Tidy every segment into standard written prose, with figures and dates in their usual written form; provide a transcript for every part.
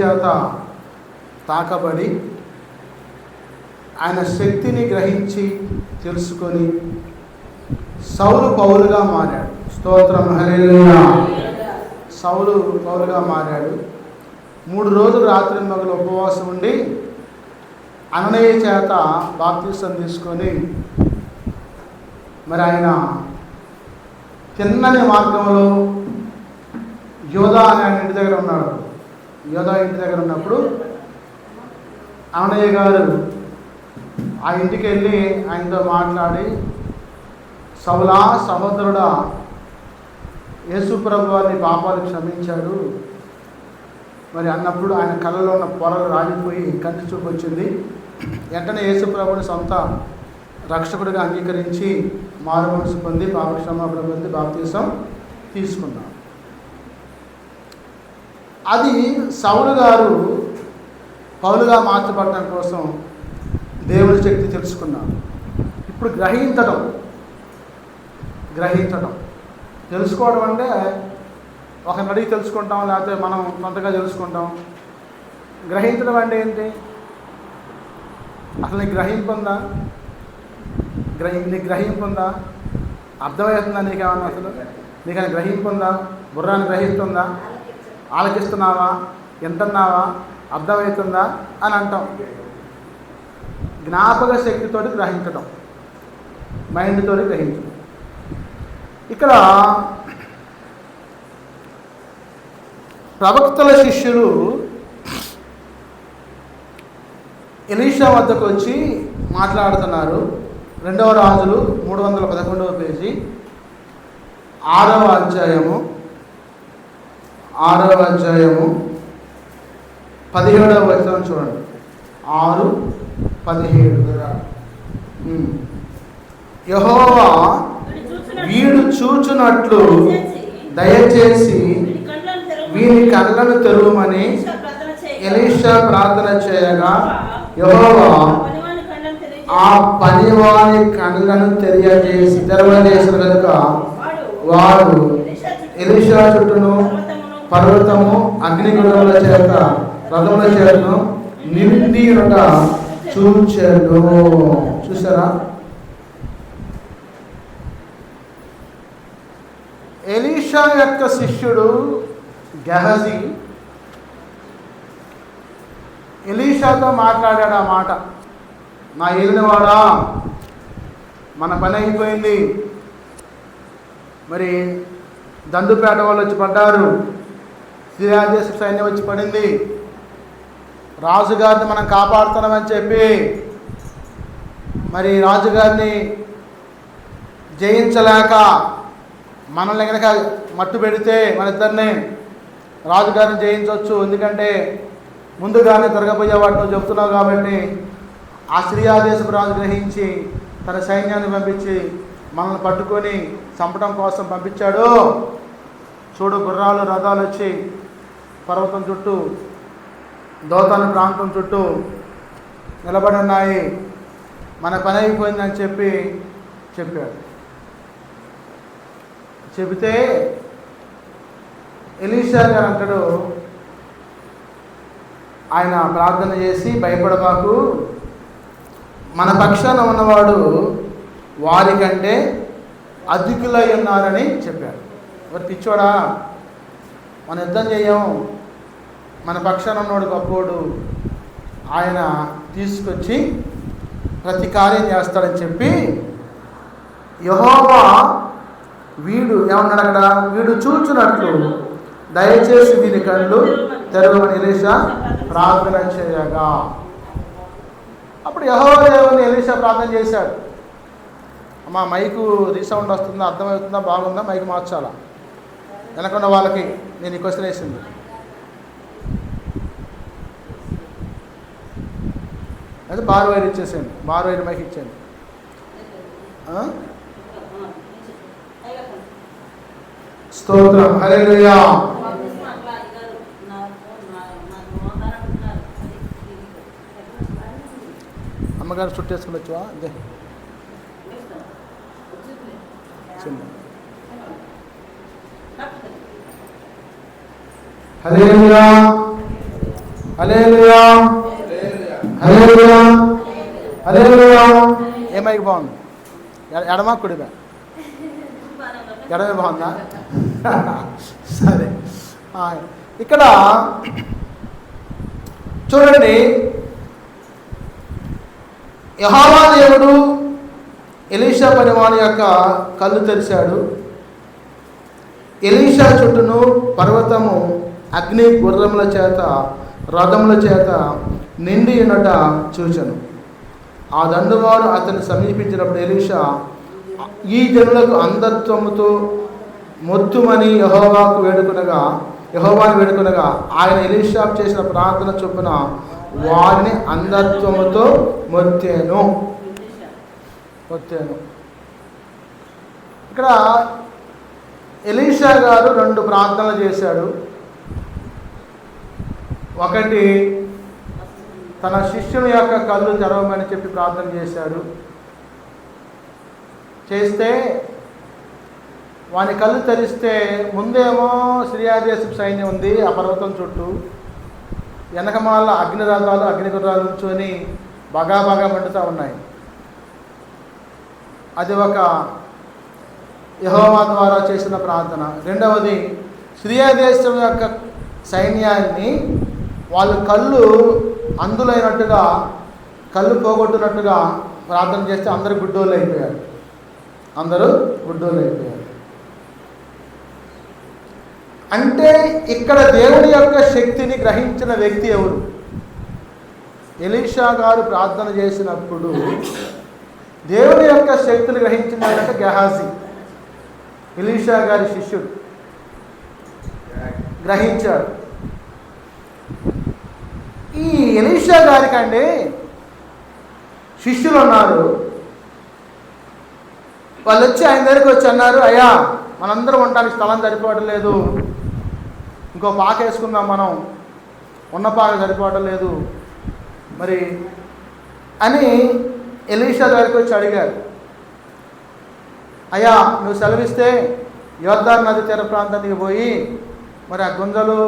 చేత తాకబడి ఆయన శక్తిని గ్రహించి తెలుసుకొని సౌలు పౌలుగా మారాడు. స్తోత్రం, హల్లెలూయా. సౌలు పౌలుగా మారాడు. 3 రోజులు రాత్రి మగలు ఉపవాసం ఉండి అననీయ చేత బాప్తిసం తీసుకొని మరి ఆయన తిన్నని మార్గంలో యోధా అనే ఆయన ఇంటి దగ్గర ఉన్నాడు. యోధా ఇంటి దగ్గర ఉన్నప్పుడు అననీయ గారు ఆ ఇంటికి వెళ్ళి ఆయనతో మాట్లాడి, సౌలా సహోదరుడా, యేసు ప్రభు వారిని పాపాలు క్షమించాడు మరి అన్నప్పుడు ఆయన కళ్ళలో ఉన్న పొరలు రాలిపోయి కంటి చూపు వచ్చింది. వెంటనే యేసు ప్రభుని సొంత రక్షకుడిగా అంగీకరించి మారు మనసు పొంది పాపక్షమాపణ పొంది బాప్తిసం తీసుకున్నాడు. అది సౌలు గారు పౌలుగా మార్చబడటం కోసం దేవుని శక్తి తెలుసుకున్నాడు. ఇప్పుడు గ్రహించడం తెలుసుకోవడం అంటే ఒకరిని అడిగి తెలుసుకుంటాం, లేకపోతే మనం కొంతగా తెలుసుకుంటాం. గ్రహించడం అంటే ఏంటి? అసలు నీకు గ్రహింపు ఉందా? నీకు గ్రహింపు ఉందా? అర్థమవుతుందా నీకేమన్నా? అసలు నీకు గ్రహింపు ఉందా? బుర్రాన్ని గ్రహిస్తుందా? ఆలకిస్తున్నావా? ఎంతన్నావా? అర్థమవుతుందా అని అంటాం. జ్ఞాపక శక్తితోటి గ్రహించడం, మైండ్తో గ్రహించడం. ఇక్కడ ప్రవక్తల శిష్యులు ఎలీషా వద్దకు వచ్చి మాట్లాడుతున్నారు. 2వ రాజులు 311వ పేజీ 6వ అధ్యాయము 17వ వచనం చూడండి. 6:17 యెహోవా వీడు చూచునట్లు దయచేసి వీని కళ్ళను తెరవమని ఎలీషా ప్రార్థన చేయగా యెహోవా ఆ పనివాని కళ్ళను తెరవజేసిన కనుక వాడు ఎలీషా చుట్టూను పర్వతము అగ్నిగుండముల చేత రథముల చేతను నిండిగా చూచాడు. చూసారా? ఎలీషా యొక్క శిష్యుడు గెహజీ ఎలీషాతో మాట్లాడాడు ఆ మాట, నా ఏలినవాడా, మన పని అయిపోయింది, మరి దండుపేట వాళ్ళు వచ్చి పడ్డారు, సిరియా దేశ సైన్యం వచ్చి పడింది, రాజుగారిని మనం కాపాడుతున్నామని చెప్పి మరి రాజుగారిని జయించలేక మనల్ని కనుక మట్టు పెడితే మన ఇద్దరిని రాజుగారిని జయించవచ్చు, ఎందుకంటే ముందుగానే దొరకపోయే వాటిని చెప్తున్నావు కాబట్టి ఆ సిరియా దేశపు రాజు గ్రహించి తన సైన్యాన్ని పంపించి మనల్ని పట్టుకొని చంపడం కోసం పంపించాడు. చూడు, గుర్రాలు రథాలు వచ్చి పర్వతం చుట్టూ దోతాను ప్రాంతం చుట్టూ నిలబడి ఉన్నాయి, మన పని అయిపోయిందని చెప్పాడు. చెబితే ఎలీషా గారు అంటాడు, ఆయన ప్రార్థన చేసి, భయపడబాకు, మన పక్షాన ఉన్నవాడు వారికంటే అధికులై ఉన్నారని చెప్పాడు. మరి పిచ్చోడా, మన యుద్ధం చేయం, మన పక్షాన ఉన్నవాడు గొప్పోడు, ఆయన తీసుకొచ్చి ప్రతి కార్యం చేస్తాడని చెప్పి యెహోవా వీడు ఏమన్నాడు అక్కడ? వీడు చూచున్నట్లు దయచేసి వీని కళ్ళు తెరవమని ఎలీషా ప్రార్థన చేయగా, అప్పుడు యెహోవా దేవుని ఎలీషా ప్రార్థన చేశాడు. అమ్మా, మైకు రీసౌండ్ వస్తుందా, అర్థమవుతుందా, బాగుందా, మైకు మార్చాలా? వెనకున్న వాళ్ళకి నేను ఈ క్వశ్చన్ వేసింది. అయితే బార్ వైర్ ఇచ్చేసేయండి, బార్ వైర్ మైక్ ఇచ్చేయండి. స్తోత్రం, హల్లెలూయా. అమ్మగారు చుట్టేసుకుని వచ్చావా? అదే హల్లెలూయా. హల్లెలూయా, హల్లెలూయా, హల్లెలూయా. ఏమైకి బాగుంది? ఎడమా కుడిమా? ఎడమే బాగుందా? సరే, ఇక్కడ చూడండి, యెహోవా దేవుడు ఎలీషా పనివాని యొక్క కళ్ళు తెరిచాడు. ఎలీషా చుట్టూను పర్వతము అగ్ని గుర్రముల చేత రథముల చేత నిండి ఉన్నట చూచెను. ఆ దండువారు అతన్ని సమీపించినప్పుడు ఎలీషా, ఈ జనులకు అంధత్వముతో మొత్తుమని యెహోవాని వేడుకొనగా ఆయన ఎలీషా చేసిన ప్రార్థన చొప్పున వారిని అంధత్వముతో మొత్తేను. ఇక్కడ ఎలీషా గారు 2 ప్రార్థనలు చేశాడు. ఒకటి, తన శిష్యుని యొక్క కళ్ళు తెరవమని చెప్పి ప్రార్థన చేశాడు. చేస్తే వాని కళ్ళు తెరిస్తే ముందేమో సిరియా దేశపు సైన్యం ఉంది ఆ పర్వతం చుట్టూ, వెనకమాల అగ్నిరథాలు అగ్నిగుర్రాలు ఉంచుకొని బాగా మండుతూ ఉన్నాయి. అది ఒక యెహోవా ద్వారా చేసిన ప్రార్థన. రెండవది, సిరియా దేశం యొక్క సైన్యాన్ని వాళ్ళు కళ్ళు అందులైనట్టుగా, కళ్ళు పోగొట్టినట్టుగా ప్రార్థన చేస్తే అందరూ గుడ్డోళ్ళు అయిపోయారు. అంటే ఇక్కడ దేవుని యొక్క శక్తిని గ్రహించిన వ్యక్తి ఎవరు? ఎలీషా గారు ప్రార్థన చేసినప్పుడు దేవుని యొక్క శక్తిని గ్రహించినాడంటే గెహాజీ, ఎలీషా గారి శిష్యుడు గ్రహించాడు. ఈ ఎలీషా గారికండి శిష్యులు ఉన్నారు. వాళ్ళు వచ్చి ఆయన దగ్గరికి వచ్చి అన్నారు, అయ్యా మనందరం ఉండడానికి స్థలం సరిపోవడం లేదు, ఇంకో పాక వేసుకుందాం, మనం ఉన్న పాక సరిపోవడం లేదు మరి అని ఎలీషా దగ్గరికి వచ్చి అడిగారు. అయ్యా నువ్వు సెలవిస్తే యోర్దాను నది తీర ప్రాంతానికి పోయి మరి ఆ గుంజలు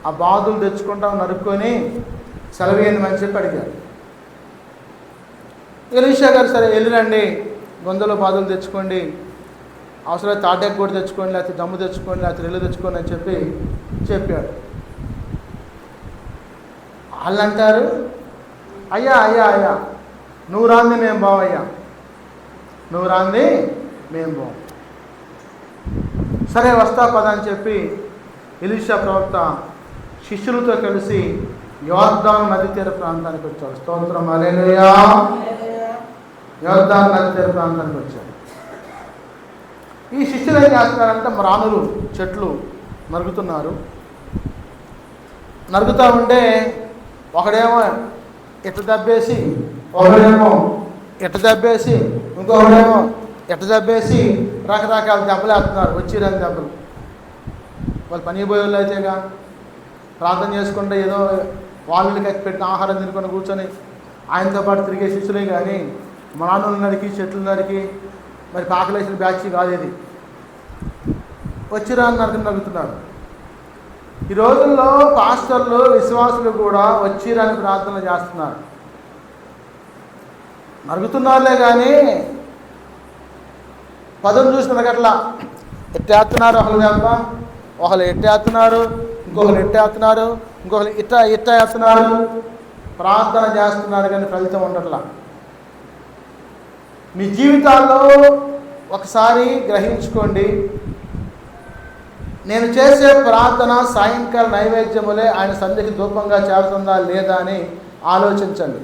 ఆ బాదులు తెచ్చుకుంటాం నరుక్కొని సెలవేయండి అని చెప్పి అడిగారు. ఎలీషా గారు సరే వెళ్ళిరండి, గుంజలు బాదులు తెచ్చుకోండి, అవసరమైతే తాటాకు కూడా తెచ్చుకోండి, లేకపోతే దమ్ము తెచ్చుకోండి, లేకపోతే రెల్లు తెచ్చుకోండి అని చెప్పాడు. వాళ్ళు అంటారు, అయ్యా అయ్యా అయ్యా నువ్వు రాంది మేము బావయ్యా, నువ్వు రాంది మేము బావు. సరే వస్తా పదా అని చెప్పి ఎలీషా ప్రవక్త శిష్యులతో కలిసి యోర్దాను నది తీర ప్రాంతానికి వచ్చాడు. స్తోత్రం, హల్లెలూయా. యోర్దాను నది తీర ప్రాంతానికి వచ్చాడు. ఈ శిష్యులు ఏం చేస్తున్నారంటే మ్రానులు చెట్లు నరుగుతూ ఉంటే ఒకడేమో ఇట్ట దబ్బేసి, ఒకడేమో ఇట్ట దబ్బేసి, ఇంకొకడేమో ఇట్ట దబ్బేసి రకరకాల దెబ్బలు వేస్తున్నారు. వచ్చిరని దెబ్బలు. వాళ్ళు పని పోయే వాళ్ళు అయితేగా ప్రార్థన చేసుకుంటే ఏదో వాళ్ళకి పెట్టిన ఆహారం తినుకొని కూర్చొని ఆయనతో పాటు తిరిగే శిష్యులే కానీ మ్రానులు నరికి చెట్లు నరికి మరి పాకలేసిన బ్యాచ్ కాదు ఇది. వచ్చిరా అని నరుగుతున్నారు. ఈ రోజుల్లో పాస్టర్లు విశ్వాసులు కూడా వచ్చిరాని ప్రార్థన చేస్తున్నారు. నరుగుతున్నారులే కానీ పదం చూసిన గట్లా ఎట్టేస్తున్నారు. ఒకళ్ళు దెబ్బ, ఒకళ్ళు ఎట్టేస్తున్నారు, ఇంకొకరు ఎట్టేస్తున్నారు, ఇంకొకరు ఇట్ట వేస్తున్నారు. ప్రార్థన చేస్తున్నారు కానీ ఫలితం ఉండట్లా. మీ జీవితాల్లో ఒకసారి గ్రహించుకోండి, నేను చేసే ప్రార్థన సాయంకాల నైవేద్యములే ఆయన సన్నిధికి ధూపంగా చేరుతుందా లేదా అని ఆలోచించండి.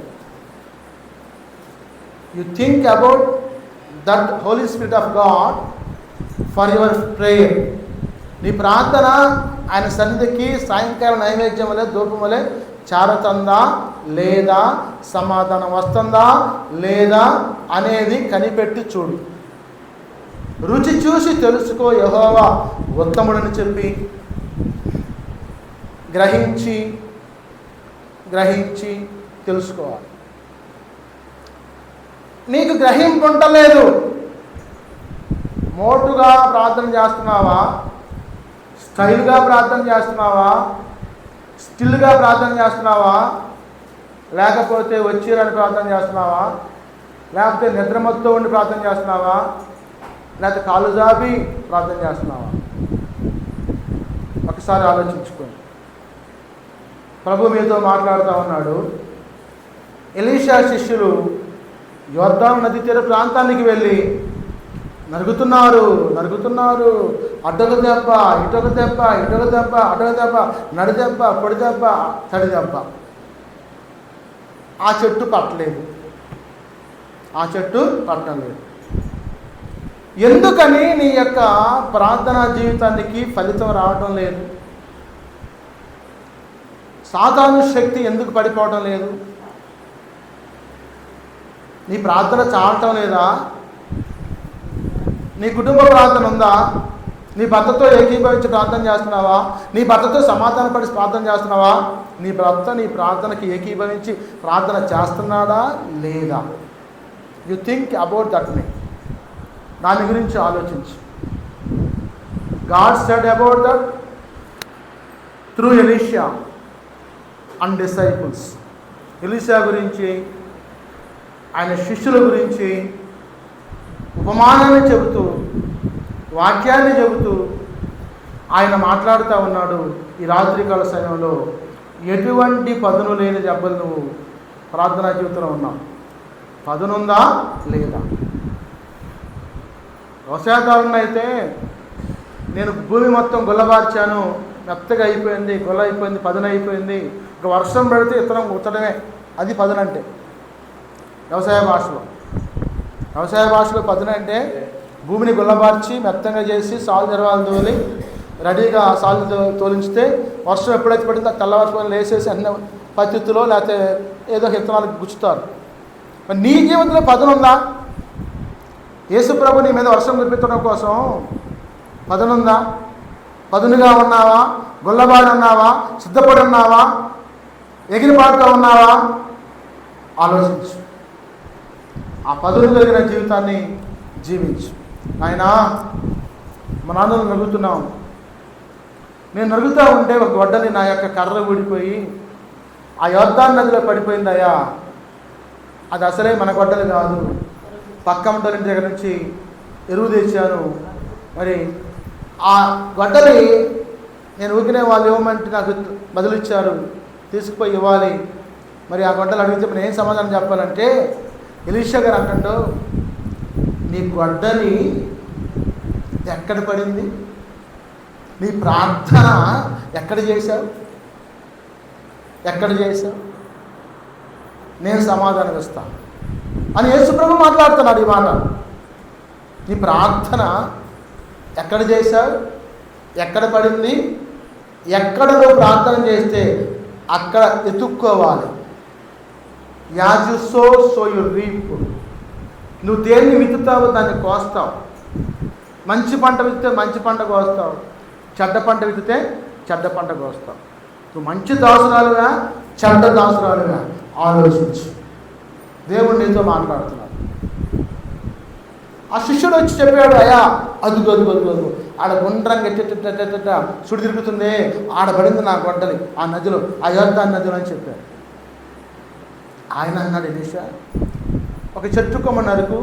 You think about that Holy Spirit of God for your prayer. నీ ప్రార్థన ఆయన సన్నిధికి సాయంకాల నైవేద్యములే ధూపములే చేరుతుందా లేదా, సమాధానం వస్తుందా లేదా అనేది కనిపెట్టి చూడు. రుచి చూసి తెలుసుకో, యెహోవా ఉత్తముడని చెప్పి గ్రహించి తెలుసుకోవాలి. నీకు గ్రహింపుంటలేదు, మోటుగా ప్రార్థన చేస్తున్నావా, స్టైల్గా ప్రార్థన చేస్తున్నావా, స్టిల్గా ప్రార్థన చేస్తున్నావా, లేకపోతే వచ్చిరని ప్రార్థన చేస్తున్నావా, లేకపోతే నిద్రమత్తుతో ఉండి ప్రార్థన చేస్తున్నావా, లేకపోతే కాళ్ళు జాపి ప్రార్థన చేస్తున్నావా? ఒకసారి ఆలోచించుకోండి. ప్రభు మీతో మాట్లాడుతూ ఉన్నాడు. ఎలీషా శిష్యులు యోర్దాను నది తీర ప్రాంతానికి వెళ్ళి నరుగుతున్నారు, అడ్డొక దెబ్బ, ఇటొక దెబ్బ, అటొక దెబ్బ, నడి దెబ్బ, పొడి దెబ్బ, తడి దెబ్బ. ఆ చెట్టు పట్టలేదు. ఎందుకని నీ యొక్క ప్రార్థనా జీవితానికి ఫలితం రావటం లేదు? సాతాను శక్తి ఎందుకు పడిపోవటం లేదు? నీ ప్రార్థన చాలటం లేదా? నీ కుటుంబ ప్రార్థన ఉందా? నీ భర్తతో ఏకీభవించి ప్రార్థన చేస్తున్నావా? నీ భర్తతో సమాధానపడి ప్రార్థన చేస్తున్నావా? నీ భర్త నీ ప్రార్థనకి ఏకీభవించి ప్రార్థన చేస్తున్నాడా లేదా? You think about that may. దాని గురించి ఆలోచించు. God said about that through Elisha and disciples. Elisha గురించి, ఆయన శిష్యుల గురించి ఉపమానాన్ని చెబుతూ, వాక్యాన్ని చెబుతూ ఆయన మాట్లాడుతూ ఉన్నాడు. ఈ రాత్రికాల సమయంలో ఎటువంటి పదును లేని దెబ్బలు నువ్వు ప్రార్థనా జీవితంలో ఉన్నావు. పదునుందా లేదా? వ్యవసాయదారుని అయితే నేను భూమి మొత్తం గుల్లబార్చాను, మెత్తగా అయిపోయింది, గొల్ల అయిపోయింది, పదును అయిపోయింది, ఒక వర్షం పెడితే ఇతరం ఉత్తడమే, అది పదునంటే వ్యవసాయ భాషలో పదును అంటే భూమిని గుల్లబార్చి మెత్తంగా చేసి సాలు తెరవాలు తోలి రెడీగా సాలు తోలించితే వర్షం ఎప్పుడైతే పడిందో తెల్లవారుకొని లేసేసి అన్న పద్ధతిలో లేకపోతే ఏదో విత్తనాలకు గుచ్చుతారు. మరి నీ జీవితంలో పదునుందా? యేసుప్రభు నీ మీద వర్షం కురిపించడం కోసం పదునుందా? పదునుగా ఉన్నావా? గుల్లబాడి ఉన్నావా? సిద్ధపడి ఉన్నావా? ఎగిరిపాడుతూ ఉన్నావా? ఆలోచించు. ఆ పదును కలిగిన జీవితాన్ని జీవించు. నాయనా, మా నాన్నలు నరుగుతున్నాం. నేను నరుగుతూ ఉంటే ఒక గొడ్డలి నా యొక్క కర్ర ఊడిపోయి ఆ యోర్దాను నదిలో పడిపోయిందయ్యా. అది అసలే మన గొడ్డలి కాదు, పక్క మంటల దగ్గర నుంచి ఎరువు తెచ్చాను. మరి ఆ గొడ్డలి నేను ఊకినే వాళ్ళు ఇవ్వమంటే నాకు బదులు ఇచ్చారు, తీసుకుపోయి ఇవ్వాలి. మరి ఆ గొడ్డలు అడిగితే నేను ఏం సమాధానం చెప్పాలంటే, ఎలీషా గారు అంటాడు, నీ గొడ్డలి ఎక్కడ పడింది? నీ ప్రార్థన ఎక్కడ చేశావు? నేను సమాధానం ఇస్తాను అని యేసుప్రభు మాట్లాడుతున్నాడు. ఈ మాట, నీ ప్రార్థన ఎక్కడ చేశావు? ఎక్కడ పడింది? ఎక్కడ నువ్వు ప్రార్థన చేస్తే అక్కడ ఎత్తుక్కోవాలి. As you sow so you reap. నువ్వు దేన్ని విత్తుతావో దాన్ని కోస్తావు. మంచి పంట విత్తితే మంచి పంట కోస్తావు, చెడ్డ పంట విత్తితే చెడ్డ పంట కోస్తావు. నువ్వు మంచి దాసురాలుగా చెడ్డ దాసురాలుగా ఆలోచించు. దేవుడు నీతో మాట్లాడుతున్నాడు. ఆ శిష్యుడు వచ్చి చెప్పాడు, అయ్యా అదుగు ఆడ గుండ్రంగా ఎట్ట సుడి తిరుగుతుంది, ఆడబడింది నా గొడ్డలి ఆ నదిలో, ఆ యోర్దాను నదిలో అని చెప్పాడు. ఆయన అన్నాడు, ఎలీషా ఒక చెట్టు కొమ్మ నరుకు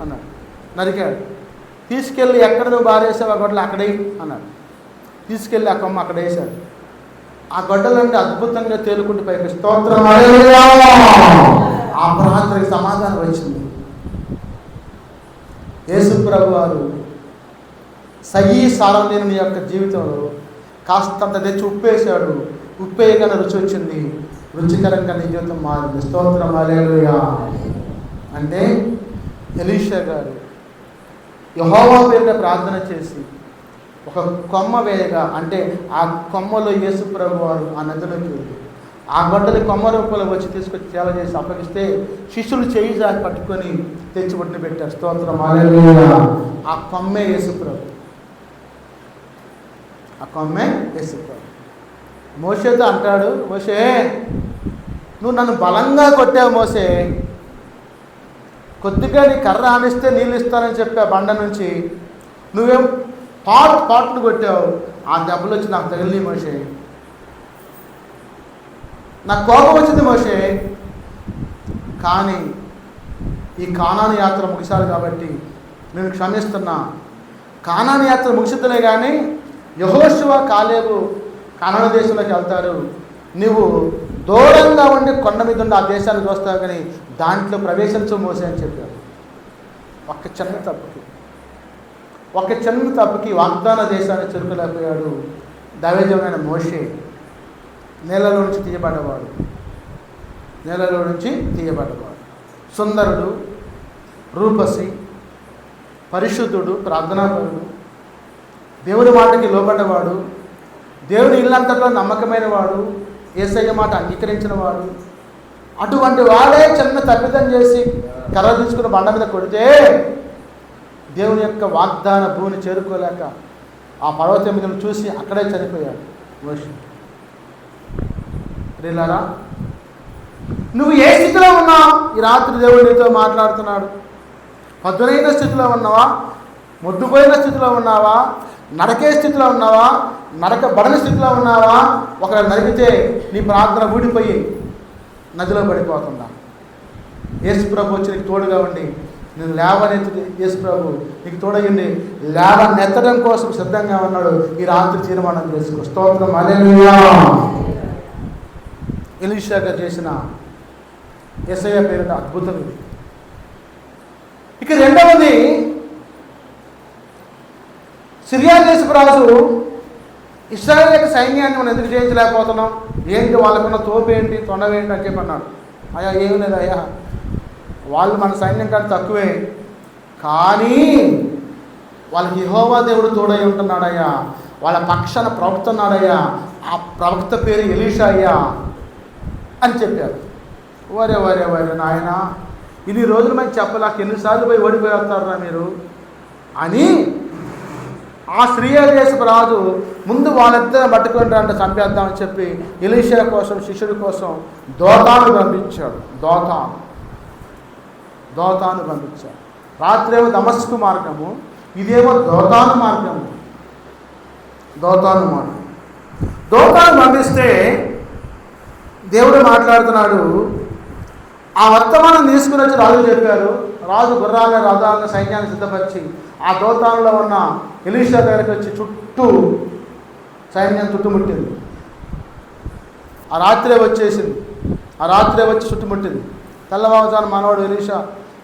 అన్నాడు. నరికాడు. తీసుకెళ్ళి ఎక్కడ నువ్వు బారేసావు ఆ గొడ్డలు అక్కడే అన్నాడు. తీసుకెళ్ళి ఆ కొమ్మ అక్కడ వేశాడు. ఆ గొడ్డలంటే అద్భుతంగా తేలుకుంటూ పైకి స్తోత్రం. ఆ ప్రాంతానికి సమాధానం వచ్చింది. యేసుప్రభు వారు సహీ సారం లేని నీ యొక్క జీవితంలో కాస్తంత తెచ్చి ఉప్పేశాడు. ఉప్పేయగానే రుచి వచ్చింది, రుచికరంగా నీ జీవితం మారింది. స్తోత్రం హల్లెలూయా. అంటే ఎలీషా గారు యెహోవా పేరిట ప్రార్థన చేసి ఒక కొమ్మ వేయగా, అంటే ఆ కొమ్మలో యేసుప్రభు వారు ఆ నదిలోకి వెళ్ళి ఆ గొడ్డలి కొమ్మ రూపంలో వచ్చి తీసుకొచ్చి చేల చేసి అప్పగిస్తే శిష్యులు చేయి జారి పట్టుకొని తెచ్చి ఒడ్డున పెట్టారు. స్తోత్రం హల్లెలూయా. ఆ కొమ్మే యేసుప్రభు. మోషేతో అంటాడు, మోషే నువ్వు నన్ను బలంగా కొట్టావు మోసే, కొద్దిగా నీ కర్ర ఆనిస్తే నీళ్ళు ఇస్తానని చెప్పా బండ నుంచి, నువ్వేం పాట్లు కొట్టావు, ఆ దెబ్బలు వచ్చి నాకు తగిలి మోషే, నాకు కోపం వచ్చింది మోషే, కానీ ఈ కానాను యాత్ర ముగిశారు కాబట్టి నేను క్షమిస్తున్నా. కానాను యాత్ర ముగిసిద్దులే కానీ యెహోషువ కాలేబు కానాను దేశంలోకి వెళ్తారు, నువ్వు దూరంగా ఉండి కొండ మీద ఉండి ఆ దేశాన్ని చూస్తావు కానీ దాంట్లో ప్రవేశించు మోసే అని చెప్పారు. ఒక చిన్న తప్పుకి వాగ్దాన దేశాన్ని చెరుకులేకపోయాడు దైవజనమైన మోషే. నేలలో నుంచి తీయబడ్డవాడు, సుందరుడు, రూపసి, పరిశుద్ధుడు, ప్రార్థనాపరుడు, దేవుడి మాటకి లోబడ్డవాడు, దేవుడి ఇల్లంతట్లో నమ్మకమైన వాడు, యేసయ్య మాట అంగీకరించిన వాడు. అటువంటి వాడే చిన్న తప్పిదం చేసి కర్ర తీసుకుని బండ మీద కొడితే దేవుని యొక్క వాగ్దాన భూమిని చేరుకోలేక ఆ పర్వతం మీద చూసి అక్కడే చనిపోయాడు మోషే. ప్రియులారా, నువ్వు ఏ స్థితిలో ఉన్నావు? ఈ రాత్రి దేవుడు నీతో మాట్లాడుతున్నాడు. పదునైన స్థితిలో ఉన్నావా? మొద్దుపోయిన స్థితిలో ఉన్నావా? నరకే స్థితిలో ఉన్నావా? నరకబడని స్థితిలో ఉన్నావా? ఒకవేళ నరికితే నీ ప్రార్థన ఊడిపోయి నదిలో పడిపోతుందా? యేసు ప్రభు వచ్చి నీకు తోడుగా ఉండి నేను లేవనెత్తి, యేసు ప్రభు నీకు తోడయండి లేవనెత్తడం కోసం సిద్ధంగా ఉన్నాడు. ఈ రాత్రి తీర్మానం చేసుకో. స్తోత్రం, హల్లెలూయా. ఎలీషాగా చేసిన యేసయ్య పేరుట అద్భుతం ఇది. ఇక రెండవది, సిరియా దేశపు రాజు ఇశ్రాయేలు యొక్క సైన్యాన్ని మనం ఎందుకు జయించలేకపోతున్నాం? ఏంటి వాళ్ళకున్న తోపేంటి, తొండవేంటి అని చెప్పి అన్నాడు. అయ్యా ఏం లేదు అయ్యా, వాళ్ళు మన సైన్యం కంటే తక్కువే, కానీ వాళ్ళకి యెహోవా దేవుడు తోడై ఉంటున్నాడయ్యా, వాళ్ళ పక్షాన ప్రవక్త ఉన్నాడయ్యా, ఆ ప్రవక్త పేరు ఎలీషా అయ్యా అని చెప్పారు. వరే నాయన, ఇన్ని రోజులు మనకి చెప్పలేక ఎన్నిసార్లు పోయి ఓడిపోయి వస్తారా మీరు అని ఆ సిరియా దేశపు రాజు ముందు వాళ్ళిద్దరిని పట్టుకొని అంటే చంపేద్దామని చెప్పి ఎలీషా కోసం, శిష్యుడి కోసం దోతాను పంపించాడు. దోతాను పంపించాడు. రాత్రేమో దమస్కు మార్గము, ఇదేమో దోతాను మార్గము. దోతాను పంపిస్తే దేవుడు మాట్లాడుతున్నాడు. ఆ వర్తమానం తీసుకుని వచ్చి రాజు చెప్పారు. రాజు గుర్రాలను, రథాలను, సైన్యాన్ని సిద్ధపరిచి ఆ దోతానులో ఉన్న ఎలీషా దగ్గరికి వచ్చి చుట్టూ సైన్యం చుట్టుముట్టింది. ఆ రాత్రే వచ్చి చుట్టుముట్టింది. తెల్లవారుజాను మనవాడు ఎలీషా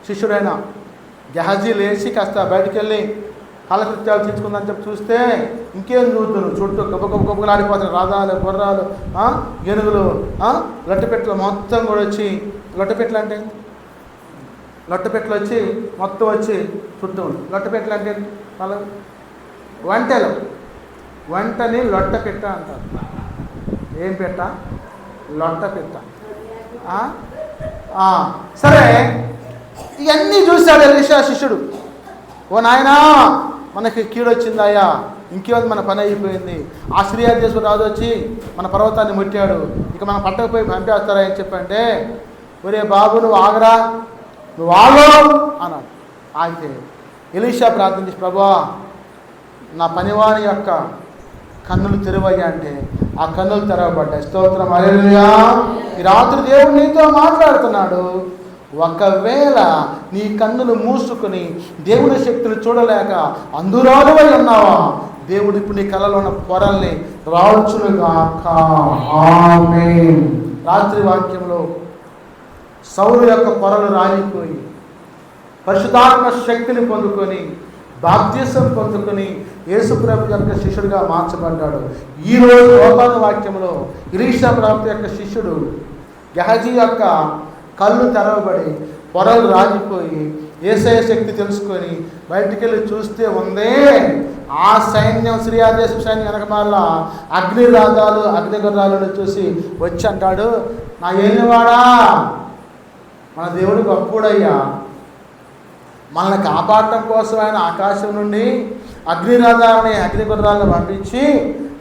శిష్యుడైన గెహజీ లేచి కాస్త బయటికి వెళ్ళి కాలకృత్యాలు తీసుకుందని చెప్పి చూస్తే ఇంకేం చూద్దును, చుట్టూ గొప్పలాడిపోతాయి రథాలు, గుర్రాలు, ఏనుగులు, లొట్టపెట్లు మొత్తం కూడా వచ్చి, లొట్టపెట్లు అంటే లొట్టపెట్లు వచ్చి మొత్తం వచ్చి చుట్టూ ఉంది. లొట్టపెట్లు అంటే వంటని లొట్టపెట్ట అంటారు. ఏం పెట్ట? లొట్టపెట్ట. సరే, ఇవన్నీ చూశాడు ఎలీషా శిష్యుడు. ఓ నాయనా, మనకి కీడొచ్చిందయ్యా, ఇంకేముంది, మన పని అయిపోయింది. ఆ సిరియా దేశం రాజు వచ్చి మన పర్వతాన్ని ముట్టాడు, ఇక మనం పట్టకపోయి పంపేస్తారా అని చెప్పంటే, ఒరే బాబు నువ్వు ఆగరా, నువ్వు ఆగు అన్నాడు. ఆగితే ఎలీషా ప్రార్థించి, ప్రభువా నా పనివాని యొక్క కన్నులు తెరవయ్యా అంటే ఆ కన్నులు తెరవబడ్డాయి. స్తోత్రం, హల్లెలూయా. ఈ రాత్రి దేవుడు నీతో మాట్లాడుతున్నాడు. ఒకవేళ నీ కన్నులు మూసుకుని దేవుని శక్తిని చూడలేక అందురాలువై ఉన్నావా, దేవుడు ఇప్పుడు నీ కళ్ళలో ఉన్న పొరల్ని రాల్చునుగాక. ఆమేన్. రాత్రి వాక్యంలో సౌలు యొక్క పొరలు రాలిపోయి పరిశుద్ధాత్మ శక్తిని పొందుకొని బాప్తిసం పొందుకొని యేసుప్రభు యొక్క శిష్యుడిగా మార్చబడ్డాడు. ఈరోజు దోతాను వాక్యంలో ఎలీషా ప్రవక్త యొక్క శిష్యుడు గెహజీ యొక్క కళ్ళు తెరవబడి పొరలు రాలిపోయి యేసయ్య శక్తి తెలుసుకొని బయటికి వెళ్ళి చూస్తే ఉందే ఆ సైన్యం, సిరియా దేశ సైన్యం వెనకమాల అగ్ని రథాలు, అగ్ని గుర్రాలను చూసి వచ్చి అంటాడు, నా ఏలినవాడా, మన దేవుడు గొప్పోడయ్యా, మనల్ని కాపాడటం కోసం ఆయన ఆకాశం నుండి అగ్నిరథాలని, అగ్ని గుర్రాలను పంపించి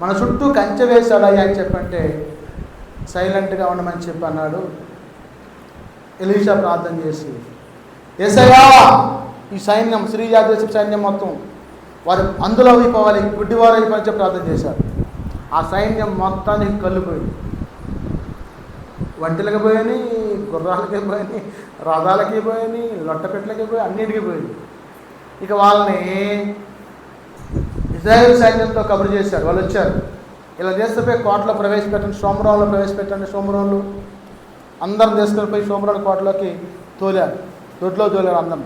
మన చుట్టూ కంచె వేశాడయ్యా అని చెప్పంటే సైలెంట్గా ఉండమని చెప్పి అన్నాడు. ఎలీషా ప్రార్థన చేసి, యేసయ్యా ఈ సైన్యం, సిరియా దేశ సైన్యం మొత్తం వారు అందులో అయిపోవాలి, గుడ్డివారు అయిపోయి ప్రార్థన చేశారు. ఆ సైన్యం మొత్తానికి కళ్ళుపోయింది. వంటలకి పోయాని, గుర్రాలకి పోయాని, రథాలకి పోయాని, లొట్టపెట్లకి పోయి, అన్నిటికీ పోయింది. ఇక వాళ్ళని ఇజ్రాయేల్ సైన్యంతో కబురు చేశారు. వాళ్ళు వచ్చారు, ఇలా చేస్తే కోటలో ప్రవేశపెట్టండి, సోమరంలో ప్రవేశపెట్టండి. సోమరంలో అందరం తీసుకొని పోయి సోమరాల కోటలోకి తోలారు, దొడ్లో తోలారు. అందరం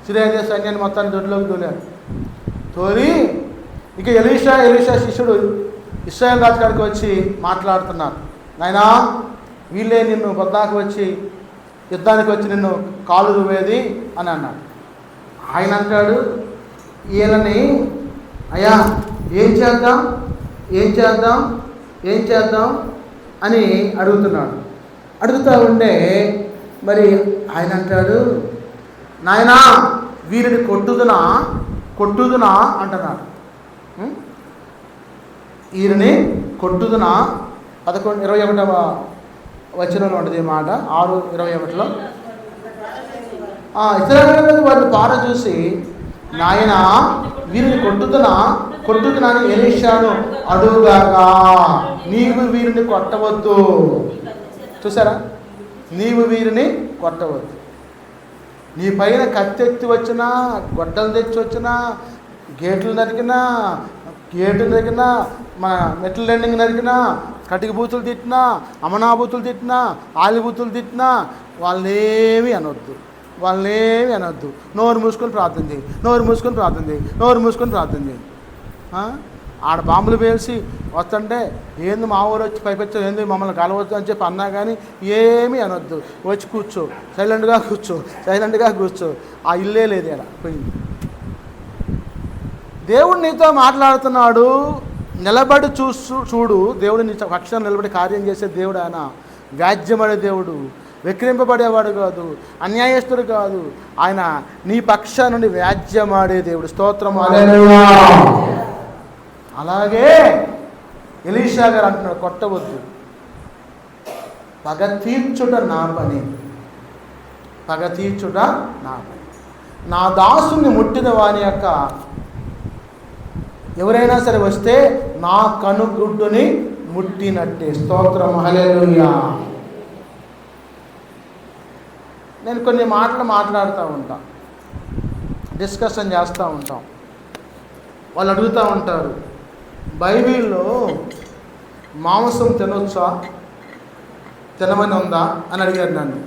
సిరియా సైన్యాన్ని మొత్తాన్ని దొడ్లోకి తోలారు. తోలి ఇక ఎలీషా శిష్యుడు ఇశ్రాయేలు రాజు గారికి వచ్చి మాట్లాడుతున్నారు. నాయనా, వీళ్ళే నిన్ను బద్దాకు వచ్చి యుద్ధానికి వచ్చి నిన్ను కాలు దువ్వేది అని అన్నాడు. ఆయన అంటాడు, ఈయనని అయ్యా ఏం చేద్దాం అని అడుగుతున్నాడు. అడుగుతూ ఉంటే మరి ఆయన అంటాడు, నాయనా వీరిని కొట్టుదునా అంటున్నాడు. వీరిని కొట్టుదునా 11:21 వచనంలో ఉంటుంది ఈ మాట. 6:21లో ఇశ్రాయేలు వారిని పార చూసి, నాయన వీరిని కొట్టుదునా అని ఎలీషాను అడుగుగాక, నీవు వీరిని కొట్టవద్దు. చూసారా, నీవు వీరిని కొట్టవద్దు. నీ పైన కత్తెత్తి వచ్చినా, గొడ్డలు తెచ్చి వచ్చినా, గేట్లు నరికినా, మన మెట్ల లెండింగ్ నరికినా, కటిక బూతులు తిట్టినా, అమనా బూతులు తిట్టినా, ఆలి బూతులు తిట్టినా వాళ్ళనేమీ అనొద్దు. నోరు మూసుకొని ప్రార్థన చేయి. ఆడ బాంబులు పేల్చి వస్తుంటే ఏంది మా ఊరు వచ్చి పైపెచ్చు, ఏంది మమ్మల్ని కలవచ్చు అని చెప్పి అన్నా కానీ ఏమీ అనొద్దు. వచ్చి కూర్చో, సైలెంట్గా కూర్చో. ఆ ఇల్లే లేదు ఇలా పోయింది. దేవుడు నీతో మాట్లాడుతున్నాడు. నిలబడి చూడు. దేవుడు నీ పక్షాన నిలబడి కార్యం చేసే దేవుడు. ఆయన వ్యాజ్యమడే దేవుడు, విక్రింపబడేవాడు కాదు, అన్యాయస్తుడు కాదు. ఆయన నీ పక్షా నుండి వ్యాజ్యమాడే దేవుడు. స్తోత్రం. అలాగే ఎలీషా గారు అంటున్నాడు, కొట్టవద్దు. పగ తీర్చుట నా పని. నా దాసుని ముట్టిన వాని యొక్క ఎవరైనా సరే వస్తే నా కనుగుడ్డుని ముట్టినట్టే. స్తోత్రం. హల్లెలూయా. నేను కొన్ని మాటలు మాట్లాడుతూ ఉంటా, డిస్కషన్ చేస్తూ ఉంటాం. వాళ్ళు అడుగుతూ ఉంటారు, బైబిల్లో మాంసం తినొచ్చా, తినమని ఉందా అని అడిగారు నన్ను.